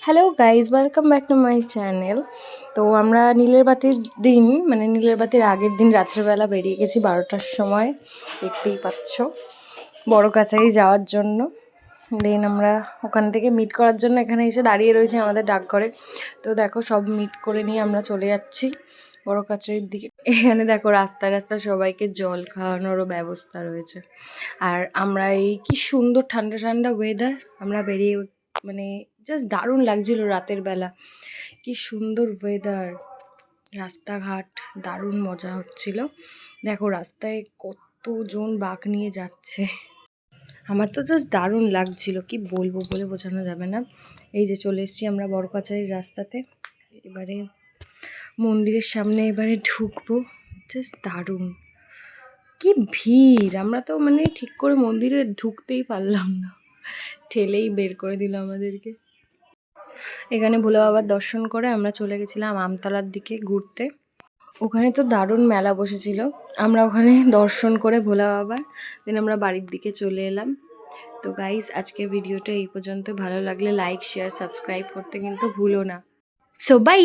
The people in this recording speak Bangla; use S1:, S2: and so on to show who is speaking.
S1: Hello guys, welcome back to my channel. তো আমরা নীলের বাতির দিন, মানে নীলের বাতির আগের দিন রাত্রেবেলা বেরিয়ে গেছি 12টার সময়, দেখতেই পাচ্ছ, বড় কাছারি যাওয়ার জন্য। দেন আমরা ওখান থেকে মিট করার জন্য এখানে এসে দাঁড়িয়ে রয়েছে আমাদের ডাকঘরে। তো দেখো, সব মিট করে নিয়ে আমরা চলে যাচ্ছি বড় কাছারির দিকে। এখানে দেখো রাস্তায় রাস্তায় সবাইকে জল খাওয়ানোরও ব্যবস্থা রয়েছে। আর আমরা এই কি সুন্দর ঠান্ডা ঠান্ডা ওয়েদার, আমরা বেরিয়ে মানে জাস্ট দারুণ লাগছিল রাতের বেলা। কি সুন্দর ওয়েদার, রাস্তাঘাট দারুণ মজা হচ্ছিল। দেখো রাস্তায় কতজন বাঁক নিয়ে যাচ্ছে, আমার তো জাস্ট দারুণ লাগছিল, কি বলবো বলে বোঝানো যাবে না। এই যে চলে এসেছি আমরা বড় কাছারির রাস্তাতে, এবারে মন্দিরের সামনে এবারে ঢুকবো। জাস্ট দারুণ, কি ভিড়! আমরা তো মানে ঠিক করে মন্দিরে ঢুকতেই পারলাম না, ঠেলেই বের করে দিল আমাদেরকে। এখানে ভোলে বাবার দর্শন করে আমরা চলে গেছিলাম আমতলার দিকে ঘুরতে। ওখানে তো দারুণ মেলা বসেছিল, আমরা ওখানে দর্শন করে ভোলা বাবার দেন আমরা বাড়ির দিকে চলে এলাম। তো গাইস, আজকের ভিডিওটা এই পর্যন্ত। ভালো লাগলে লাইক, শেয়ার, সাবস্ক্রাইব করতে কিন্তু ভুলো না। So by.